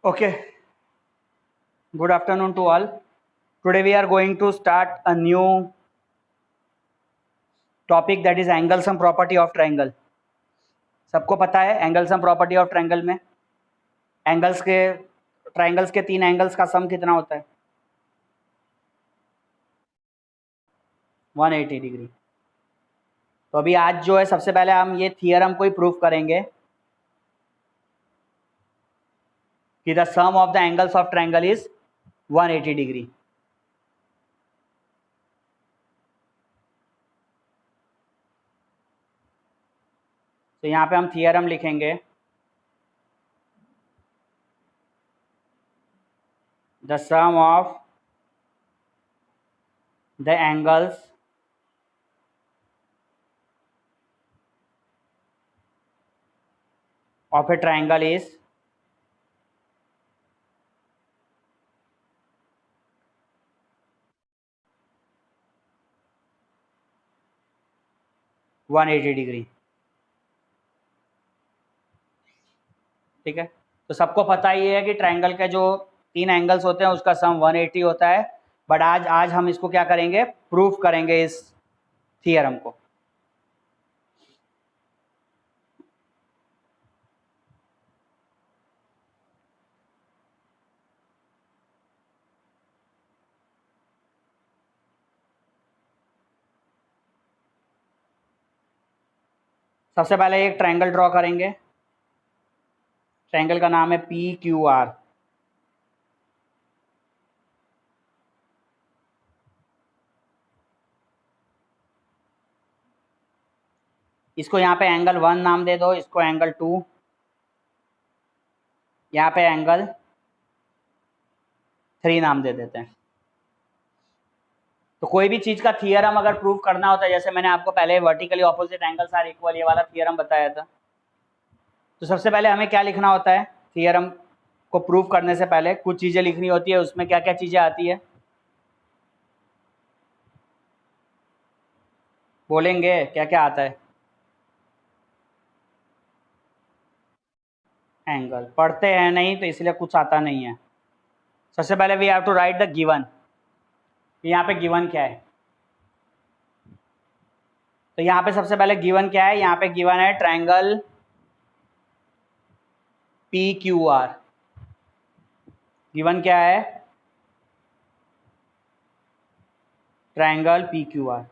Okay, good afternoon to all. Today we are going to start a new topic, that is angle sum property of triangle. सबको पता है angle sum property of triangle में triangles के तीन angles का सम कितना होता है? 180 डिग्री। तो अभी आज जो है सबसे पहले हम ये थियरम को ही प्रूफ करेंगे कि the sum of the angles of triangle is 180 degree. तो यहाँ पे हम थियरम लिखेंगे, the sum of the angles of a triangle is 180 degree. ठीक है, तो सबको पता ही है कि ट्रायंगल के जो तीन एंगल्स होते हैं उसका सम 180 होता है। बट आज हम इसको क्या करेंगे, प्रूफ करेंगे इस थियरम को। सबसे पहले एक ट्रायंगल ड्रॉ करेंगे। ट्रायंगल का नाम है PQR। इसको यहाँ पे एंगल 1 नाम दे दो, इसको एंगल 2, यहाँ पे एंगल 3 नाम दे देते हैं। तो कोई भी चीज का थियरम अगर प्रूव करना होता है, जैसे मैंने आपको पहले vertically opposite angles are equal ये वाला थियरम बताया था, तो सबसे पहले हमें क्या लिखना होता है? थियरम को प्रूव करने से पहले कुछ चीजें लिखनी होती है। उसमें क्या क्या चीजें आती है बोलेंगे, क्या क्या आता है? एंगल पढ़ते हैं नहीं तो इसलिए कुछ आता नहीं है। सबसे पहले we have to write the given. यहाँ पे गिवन क्या है? तो यहाँ पे सबसे पहले गिवन क्या है? यहाँ पे गिवन है ट्रायंगल PQR। गिवन क्या है? Triangle PQR।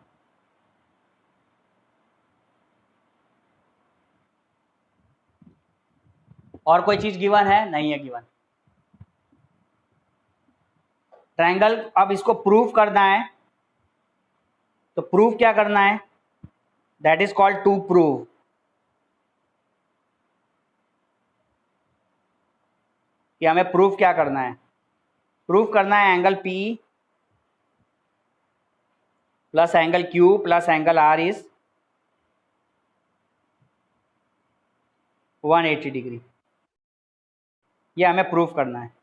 और कोई चीज गिवन है? नहीं है गिवन। ट्रायंगल, अब इसको प्रूव करना है, तो प्रूव क्या करना है? That is called to prove. कि हमें प्रूफ क्या करना है? प्रूफ करना है angle P plus angle Q plus angle R is 180 degree. ये हमें प्रूफ करना है।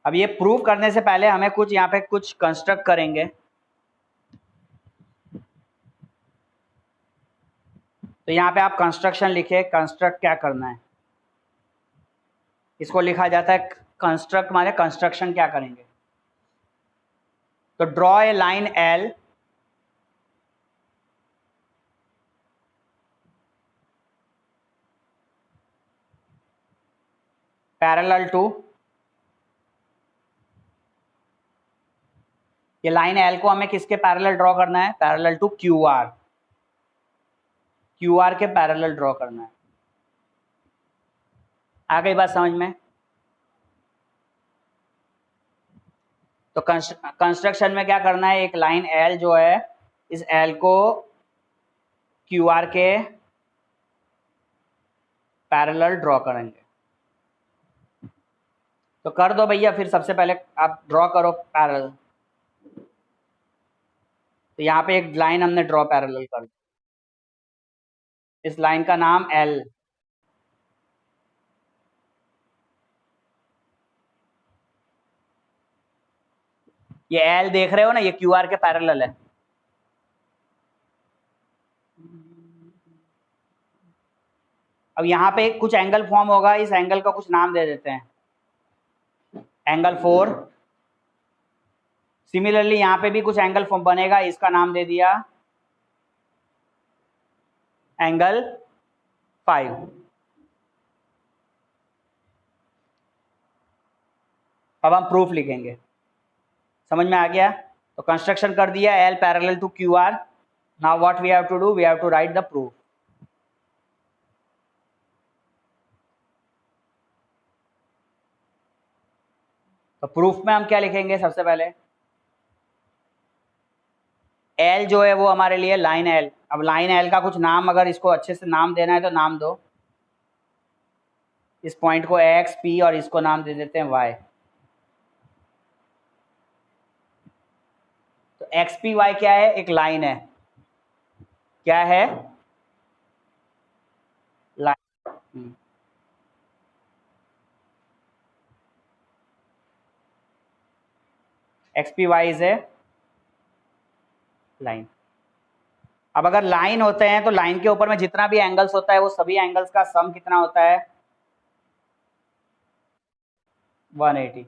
अब ये प्रूफ करने से पहले हमें कुछ यहाँ पे कुछ कंस्ट्रक्ट करेंगे। तो यहाँ पे आप कंस्ट्रक्शन लिखे। कंस्ट्रक्ट क्या करना है? इसको लिखा जाता है कंस्ट्रक्ट, माने कंस्ट्रक्शन क्या करेंगे? तो draw a line L parallel to, ये लाइन L को हमें किसके पैरेलल ड्रॉ करना है? Parallel to QR। QR के पैरेलल ड्रॉ करना है। आ गई बात समझ में? तो कंस्ट्रक्शन में क्या करना है? एक लाइन L जो है, इस L को QR के पैरेलल ड्रॉ करेंगे। तो कर दो भैया, फिर सबसे पहले आप ड्रॉ करो पैरेलल। तो यहाँ पे एक लाइन हमने ड्रॉ पैरेलल कर दी। इस लाइन का नाम L। ये L देख रहे हो ना, ये QR के पैरेलल है। अब यहाँ पे कुछ एंगल फॉर्म होगा, इस एंगल का कुछ नाम दे देते हैं, एंगल 4। सिमिलरली यहाँ पे भी कुछ एंगल फॉर्म बनेगा, इसका नाम दे दिया एंगल 5। अब हम प्रूफ लिखेंगे, समझ में आ गया? तो कंस्ट्रक्शन कर दिया, L parallel to QR। Now what we have to do, we have to write the proof. तो प्रूफ में हम क्या लिखेंगे? सबसे पहले L जो है वो हमारे लिए लाइन L। अब लाइन L का कुछ नाम, अगर इसको अच्छे से नाम देना है तो नाम दो। इस पॉइंट को X P और इसको नाम दे देते हैं Y। तो X P Y क्या है? एक लाइन है। क्या है? Line. X P Y is a line. अब अगर लाइन होते हैं तो लाइन के ऊपर में जितना भी एंगल्स होता है वो सभी एंगल्स का सम कितना होता है? 180।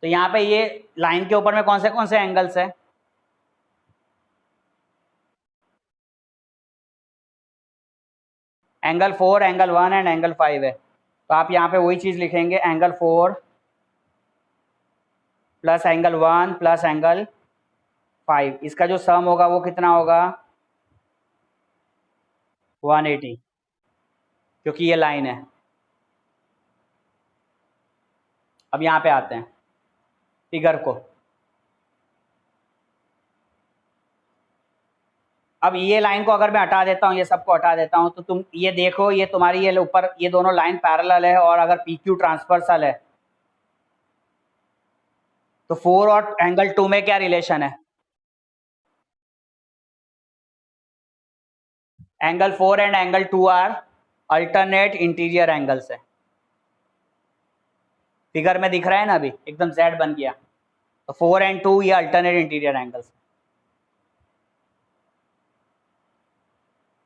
तो यहाँ पे ये लाइन के ऊपर में कौन से एंगल्स है? एंगल 4, एंगल 1 एंड एंगल 5 है। तो आप यहाँ पे वही चीज लिखेंगे, angle 4 plus angle 1 plus angle 5, इसका जो सम होगा वो कितना होगा? 180, क्योंकि ये लाइन है। अब यहाँ पे आते हैं फिगर को। अब ये लाइन को अगर मैं हटा देता हूँ, ये सबको हटा देता हूँ, तो तुम ये देखो, ये तुम्हारी ये ऊपर ये दोनों लाइन पैरेलल है, और अगर PQ ट्रांसवर्सल है तो 4 और एंगल 2 में क्या रिलेशन है? Angle 4 and angle 2 are alternate interior angles है। फिगर में दिख रहा है ना, अभी एकदम Z बन गया। तो 4 एंड 2 ये अल्टरनेट इंटीरियर एंगल्स।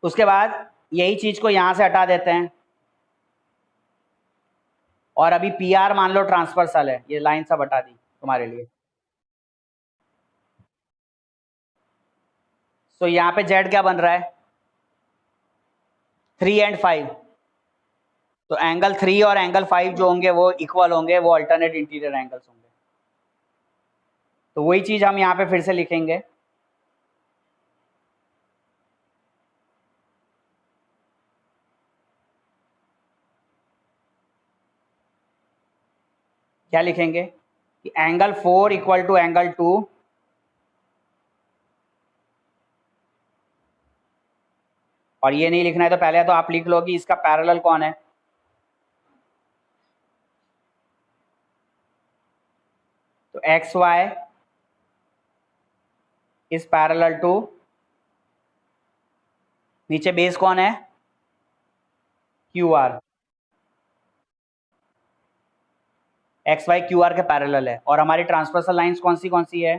उसके बाद यही चीज को यहां से हटा देते हैं, और अभी PR मान लो ट्रांसवर्सल है, ये लाइन सब हटा दी तुम्हारे लिए। तो यहाँ पे Z क्या बन रहा है? 3 एंड 5। तो एंगल 3 और एंगल 5 जो होंगे वो इक्वल होंगे, वो अल्टरनेट इंटीरियर एंगल्स होंगे। तो वही चीज हम यहाँ पे फिर से लिखेंगे, क्या लिखेंगे कि एंगल 4 इक्वल टू एंगल 2 और ये नहीं लिखना है तो पहले तो आप लिख लो कि इसका पैरेलल कौन है? तो XY इज पैरेलल टू, नीचे बेस कौन है? QR। XY QR के पैरेलल है, और हमारी ट्रांसवर्सल लाइंस कौन सी है?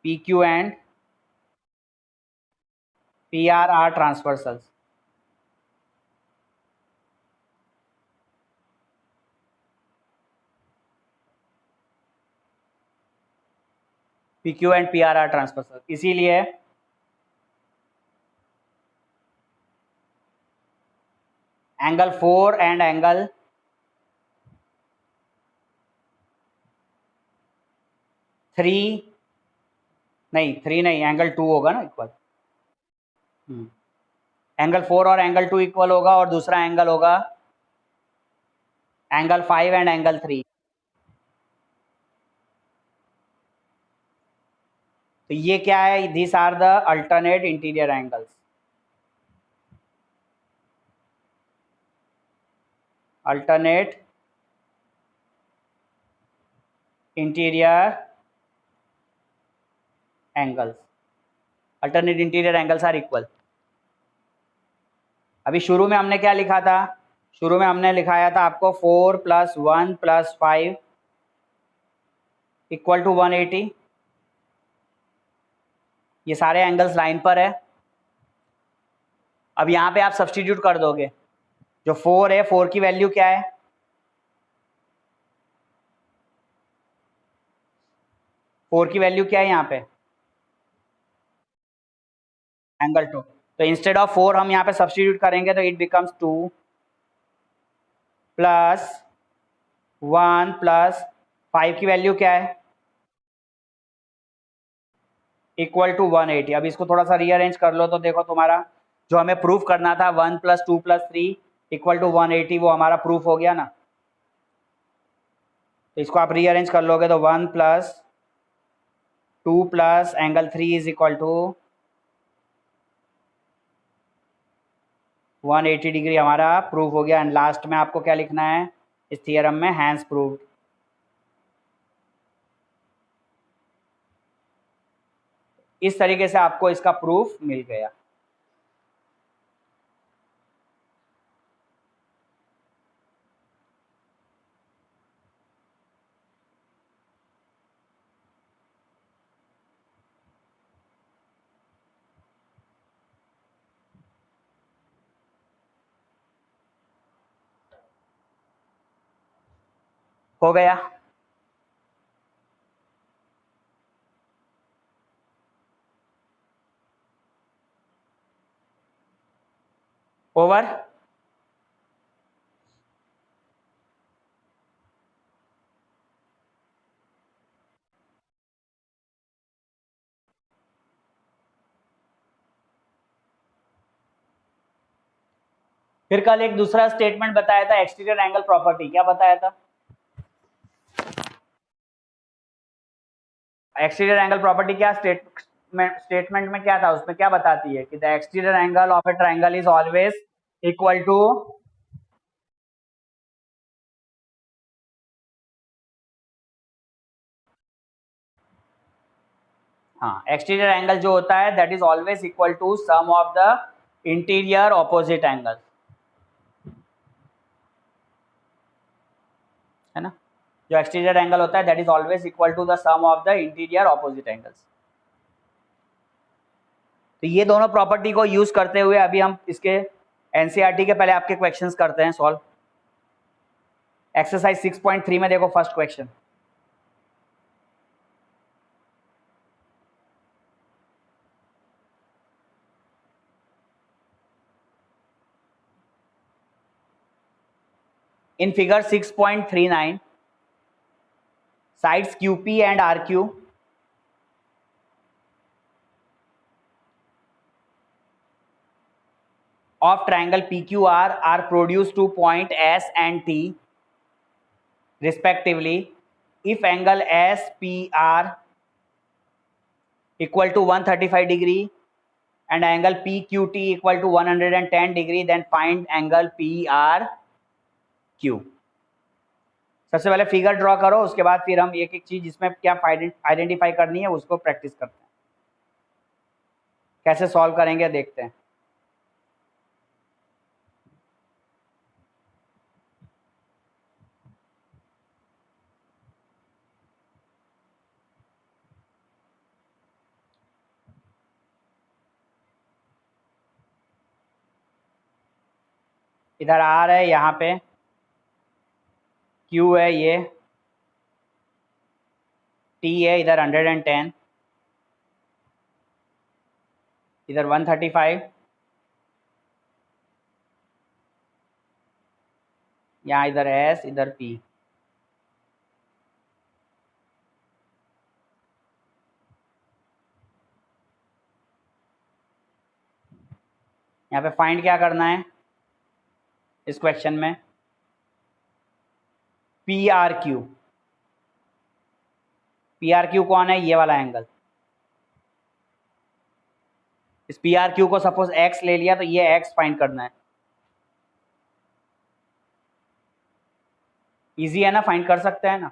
PQ and PR are transversals. PQ and PR are transversal, इसीलिए एंगल 4 एंड एंगल 3 नहीं, एंगल 2 होगा ना इक्वल। एंगल 4 और एंगल 2 इक्वल होगा, और दूसरा एंगल होगा एंगल 5 एंड एंगल 3। तो ये क्या है? This are the alternate interior angles. Alternate interior angles, alternate interior angles are equal. अभी शुरू में हमने क्या लिखा था? शुरू में हमने लिखाया था आपको 4 + 1 + 5 इक्वल टू 180। ये सारे एंगल्स लाइन पर है, अब यहाँ पे आप सब्सटीट्यूट कर दोगे, जो 4 है 4 की वैल्यू क्या है, 4 की वैल्यू क्या है यहाँ पे, एंगल 2। तो इंस्टेड ऑफ 4 हम यहाँ पे सब्सटीट्यूट करेंगे तो इट बिकम्स 2 प्लस 1 प्लस 5 की वैल्यू क्या है, इक्वल टू 180। अब इसको थोड़ा सा रीअरेंज कर लो तो देखो तुम्हारा जो हमें प्रूफ करना था 1 प्लस 2 प्लस 3 इक्वल टू 180, वो हमारा प्रूफ हो गया ना। तो इसको आप रीअरेंज कर लोगे तो 1 plus 2 plus angle 3 is equal to 180 degree हमारा प्रूफ हो गया। एंड लास्ट में आपको क्या लिखना है इस थियरम में, हैंस प्रूव्ड। इस तरीके से आपको इसका प्रूफ मिल गया। हो गया। ओवर। फिर कल एक दूसरा स्टेटमेंट बताया था, एक्सटीरियर एंगल प्रॉपर्टी। क्या बताया था? एक्सटीरियर एंगल प्रॉपर्टी क्या स्टेटमेंट में क्या था, उसमें क्या बताती है कि the exterior angle of a triangle is always equal to, हाँ, एक्सटीरियर एंगल जो होता है that is always equal to sum of the interior opposite angle, है ना। जो एक्सटीरियर एंगल होता है that is always equal to the sum of the interior opposite angles. तो ये दोनों प्रॉपर्टी को यूज करते हुए अभी हम इसके एनसीईआरटी के पहले आपके क्वेश्चंस करते हैं सॉल्व। एक्सरसाइज 6.3 में देखो first question, in figure 6.39 sides QP and RQ of triangle PQR are produced to point S and T respectively if angle SPR equal to 135 degree and angle PQT equal to 110 degree, then find angle PRQ। सबसे पहले figure draw करो, उसके बाद फिर हम एक एक चीज इसमें क्या आइडेंटिफाई करनी है उसको प्रैक्टिस करते हैं, कैसे सॉल्व करेंगे देखते हैं। इधर R है, यहाँ पे Q है, ये T है, इधर 110, इधर 135, यहाँ इधर S, इधर P। यहाँ पे फाइंड क्या करना है इस क्वेश्चन में, PRQ। PRQ कौन है, ये वाला एंगल। इस PRQ को सपोज x ले लिया तो ये x फाइंड करना है। इजी है ना, फाइंड कर सकते हैं ना।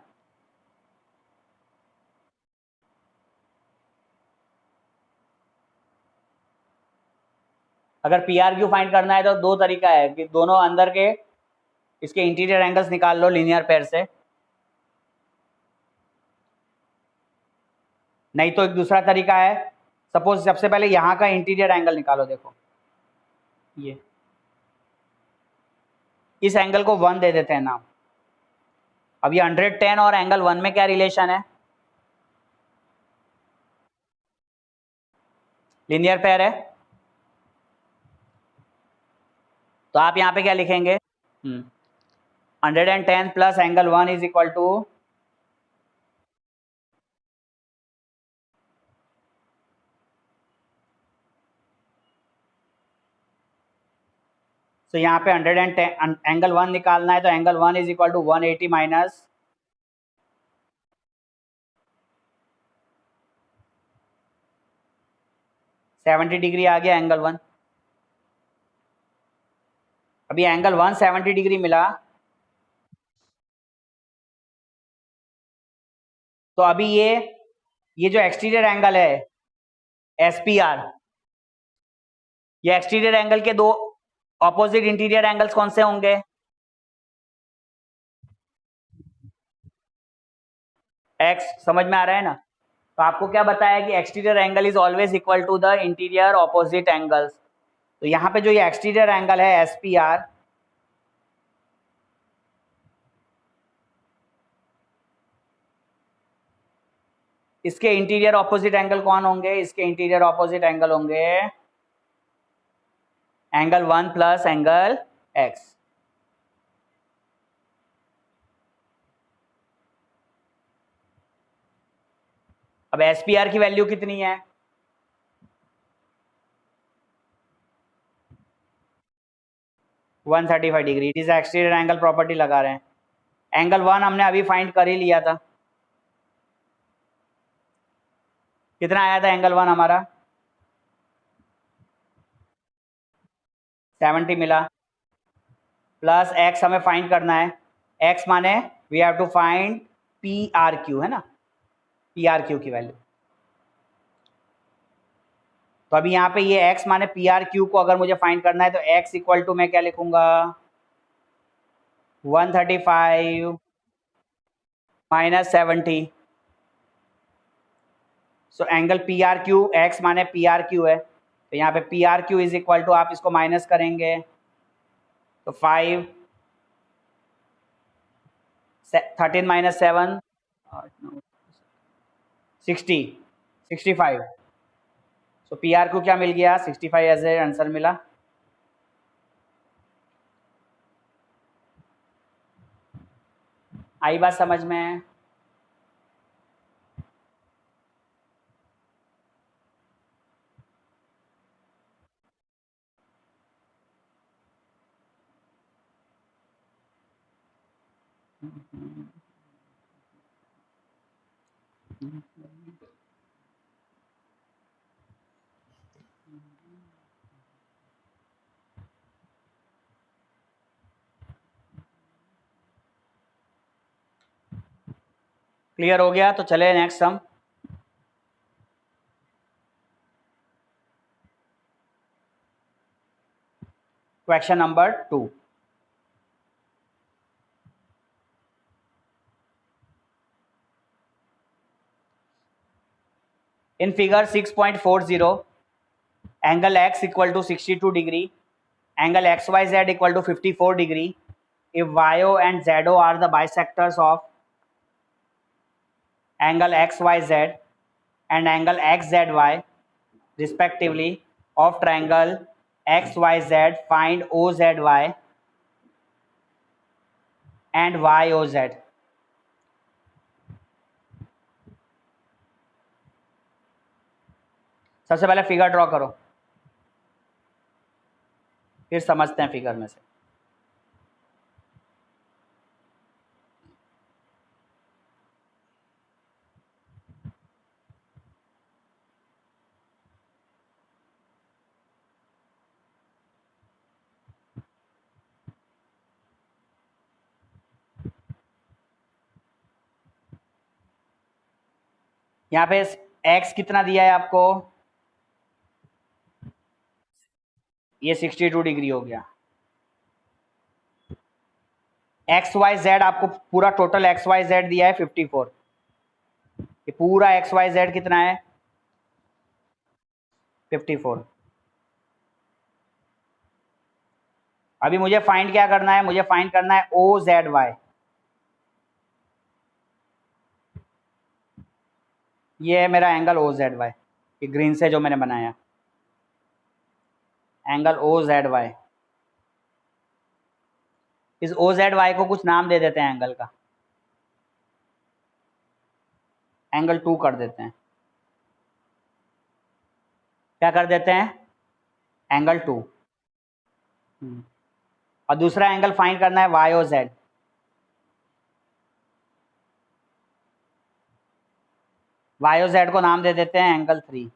अगर PRQ फाइंड करना है तो दो तरीका है कि दोनों अंदर के इसके इंटीरियर एंगल्स निकाल लो लीनियर पेयर से, नहीं तो एक दूसरा तरीका है, सपोज सबसे पहले यहाँ का इंटीरियर एंगल निकालो। देखो ये इस एंगल को 1 दे देते हैं नाम। अब ये 110 और एंगल 1 में क्या रिलेशन है? लीनियर पेयर है। तो आप यहाँ पे क्या लिखेंगे? 110 plus angle 1 is equal to तो यहाँ पे 110 एंगल 1 निकालना है, तो angle 1 is equal to 180 minus 70 degree आ गया एंगल 1। अभी एंगल 1 70 डिग्री मिला, तो अभी ये जो एक्सटीरियर एंगल है SPR, ये एक्सटीरियर एंगल के दो ऑपोजिट इंटीरियर एंगल्स कौन से होंगे? एक्स। समझ में आ रहा है ना? तो आपको क्या बताया कि exterior angle is always equal to the interior opposite angles. तो यहाँ पे जो ये एक्सटीरियर एंगल है SPR, इसके इंटीरियर ऑपोजिट एंगल कौन होंगे? इसके इंटीरियर ऑपोजिट एंगल होंगे एंगल 1 प्लस एंगल x। अब SPR की वैल्यू कितनी है? 135 degree. It is exterior angle property लगा रहे हैं। एंगल 1 हमने अभी फाइंड कर ही लिया था। कितना आया था एंगल 1 हमारा? 70 मिला, प्लस x हमें फाइंड करना है। x माने we have to find PRQ, है ना, PRQ की वैल्यू। तो अभी यहाँ पे ये x माने PRQ को अगर मुझे फाइंड करना है, तो x इक्वल टू मैं क्या लिखूंगा? 135 minus 70। So angle PRQ, x माने PRQ है, तो यहाँ पे PRQ इज इक्वल टू, आप इसको माइनस करेंगे तो 5, 13 माइनस 7 60, 65। सो PRQ क्या मिल गया? 65 एज ए आंसर मिला। आई बात समझ में? क्लियर हो गया? तो चले next sum. Question number 2। In figure 6.40, angle x equal to 62 degree, angle xyz equal to 54 degree. If yo and zo are the bisectors of angle xyz and angle xzy respectively of triangle xyz, find OZY and YOZ. सबसे पहले figure draw करो, फिर समझते हैं figure में से। यहाँ पे x कितना दिया है आपको? ये 62 डिग्री हो गया। एक्स वाई जेड आपको पूरा टोटल एक्स वाई जेड दिया है 54। ये पूरा एक्स वाई जेड कितना है? 54। अभी मुझे फाइंड क्या करना है, मुझे फाइंड करना है ओ जेड वाई। ये है मेरा एंगल ओ जेड वाई, ये ग्रीन से जो मैंने बनाया एंगल ओ जेड वाई। इस ओ जेड वाई को कुछ नाम दे देते हैं एंगल का, एंगल 2 कर देते हैं। क्या कर देते हैं, एंगल 2। और दूसरा एंगल फाइंड करना है Y O Z. Y O Z को नाम दे देते हैं एंगल 3।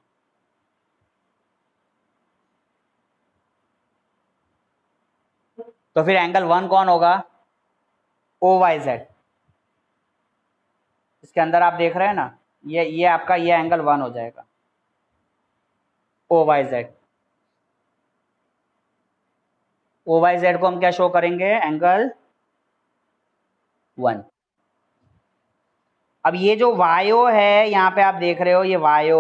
तो फिर एंगल 1 कौन होगा, ओ वाई जेड। इसके अंदर आप देख रहे हैं ना, ये आपका ये एंगल 1 हो जाएगा, O Y Z. O Y Z को हम क्या शो करेंगे, एंगल 1। अब ये जो वायो है यहाँ पे आप देख रहे हो, ये वायो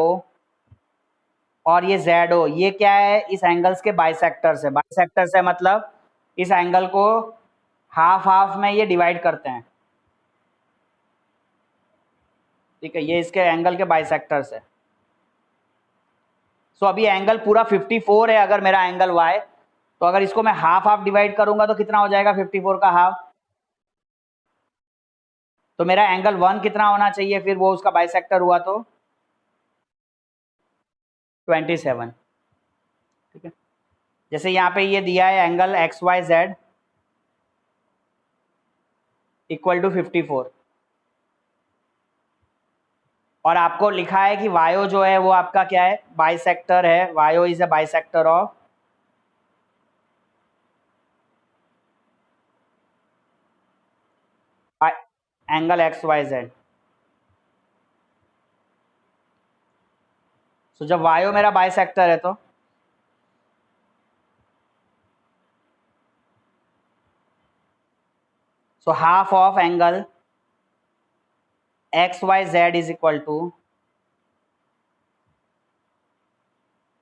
और ये जेड ओ, ये क्या है, इस एंगल्स के बाइसेक्टर्स है। बाइसेक्टर्स है मतलब इस एंगल को हाफ हाफ में ये डिवाइड करते हैं, ठीक है, ये इसके एंगल के बाइसेक्टर्स है। सो अभी एंगल पूरा 54 है अगर मेरा एंगल वाई, तो अगर इसको मैं हाफ हाफ डिवाइड करूंगा तो कितना हो जाएगा 54 का हाफ। तो मेरा एंगल 1 कितना होना चाहिए फिर, वो उसका बाइसेक्टर हुआ तो 27, ठीक है। जैसे यहाँ पे ये दिया है angle X Y Z equal to 54, और आपको लिखा है कि वायो जो है वो आपका क्या है, बाइसेक्टर है। Y O is a bisector of angle X Y Z. तो जब वायो मेरा बाइसेक्टर है तो so half of angle X Y Z is equal to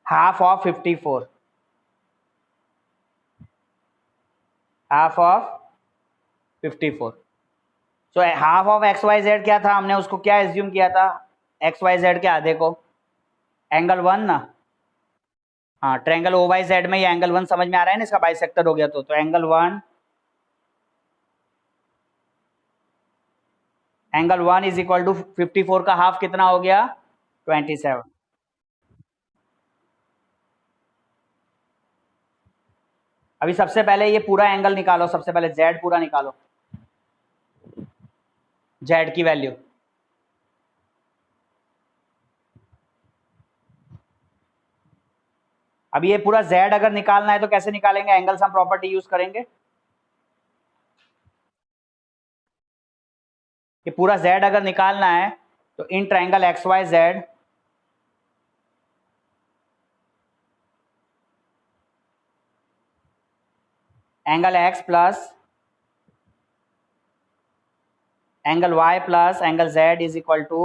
half of 54, half of 54। So half of X Y Z क्या था, हमने उसको क्या एज्यूम किया था, एक्स वाई जेड के आधे को, एंगल 1 ना। हाँ, ट्रायंगल ओ वाई जेड में ये एंगल 1 समझ में आ रहा है ना, इसका बाइसेक्टर हो गया तो angle 1, angle 1 is equal to 54 का हाफ कितना हो गया, 27। अभी सबसे पहले ये पूरा एंगल निकालो, सबसे पहले जेड पूरा निकालो, जेड की वैल्यू। अभी ये पूरा जेड अगर निकालना है तो कैसे निकालेंगे, एंगल सम प्रॉपर्टी यूज करेंगे। ये पूरा जेड अगर निकालना है तो in triangle X Y Z angle X plus angle Y plus angle Z is equal to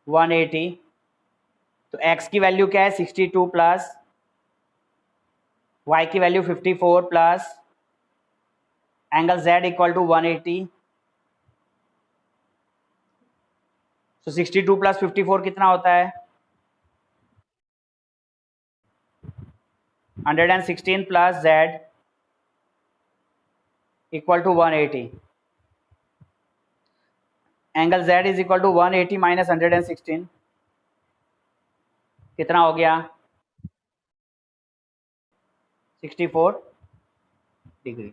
180। तो x की वैल्यू क्या है 62 प्लस y की value 54 plus angle z equal to 180। तो 62 प्लस 54 कितना होता है, 116 plus z equal to 180। Angle z is equal to 180 minus 116 कितना हो गया, 64 डिग्री।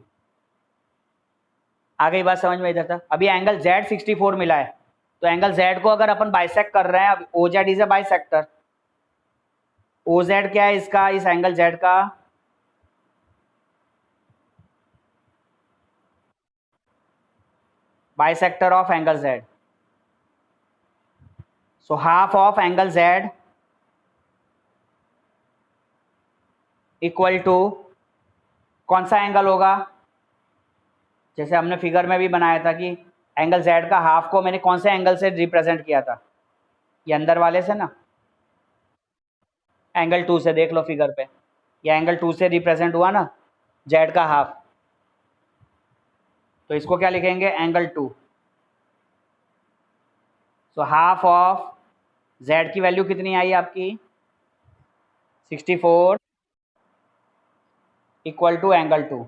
आ गई बात समझ में इधर तक। अभी एंगल z 64 मिला है, तो एंगल z को अगर अपन बाइसेक्ट कर रहे हैं, अब O Z is a bisector, O Z क्या है इसका, इस एंगल z का bisector of angle z। So half of angle z equal to कौन सा एंगल होगा, जैसे हमने फिगर में भी बनाया था कि एंगल z का हाफ को मैंने कौन से एंगल से रिप्रेजेंट किया था, ये अंदर वाले से ना, एंगल 2 से। देख लो फिगर पे, ये एंगल 2 से रिप्रेजेंट हुआ ना। जेड का हाफ, तो इसको क्या लिखेंगे, angle 2। So half of Z की वैल्यू कितनी आई आपकी, 64 इक्वल टू एंगल 2।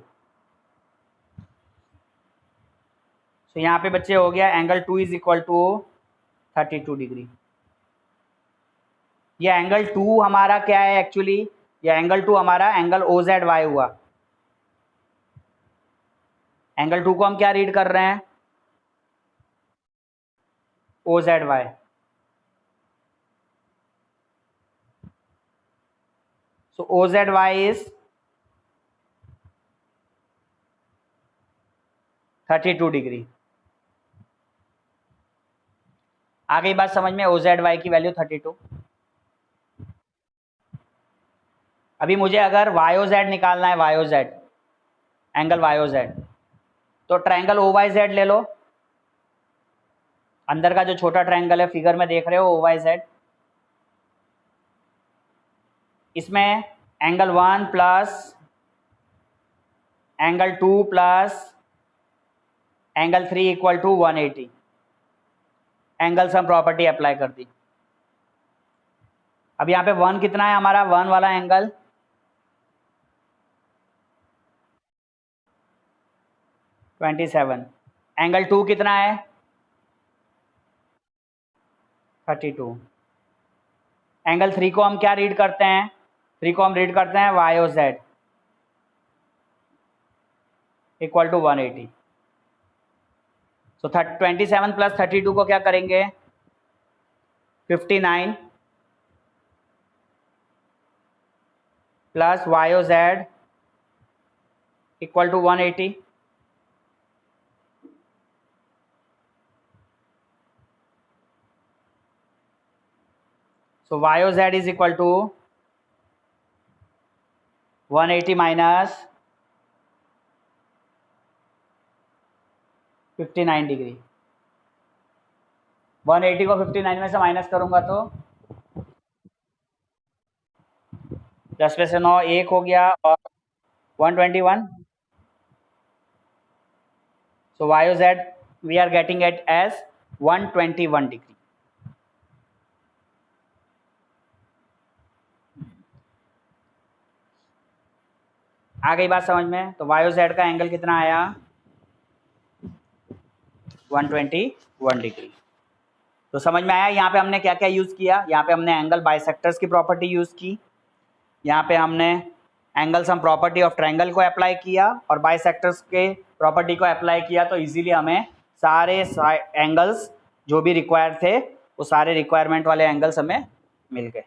तो यहाँ पे बच्चे हो गया angle 2 is equal to 32 degree. ये एंगल 2 हमारा क्या है एक्चुअली, ये एंगल 2 हमारा एंगल OZY हुआ। एंगल 2 को हम क्या रीड कर रहे हैं, OZY। So OZY is 32 degree. आ गई बात समझ में, OZY की वैल्यू 32। अभी मुझे अगर YOZ निकालना है, YOZ एंगल YOZ, तो ट्रायंगल OYZ ले लो, अंदर का जो छोटा ट्रायंगल है फिगर में देख रहे हो OYZ, इसमें angle 1 plus angle 2 plus angle 3 equal to 180। Angle sum property apply कर दी। अब यहाँ पे 1 कितना है हमारा, 1 वाला एंगल 27। एंगल 2 कितना है 32। एंगल 3 को हम क्या रीड करते हैं, 3 को हम रीड करते हैं YOZ इक्वल टू 180। तो 27 प्लस 32 को क्या करेंगे, 59 plus YOZ equal to 180। So YOZ is equal to 180 minus 59 degree. 180 को 59 में से माइनस करूंगा तो 10 में से 9 1 हो गया और 121। So YOZ we are getting it as 121 degree. आ गई बात समझ में, तो YOZ का एंगल कितना आया 121 डिग्री। तो समझ में आया यहाँ पे हमने क्या क्या यूज़ किया, यहाँ पे हमने एंगल बाइसेक्टर्स की प्रॉपर्टी यूज़ की, यहाँ पे हमने angle sum property of triangle को अप्लाई किया और बाइसेक्टर्स के प्रॉपर्टी को अप्लाई किया। तो इजीली हमें सारे एंगल्स जो भी रिक्वायर थे वो सारे रिक्वायरमेंट वाले एंगल्स हमें मिल गए।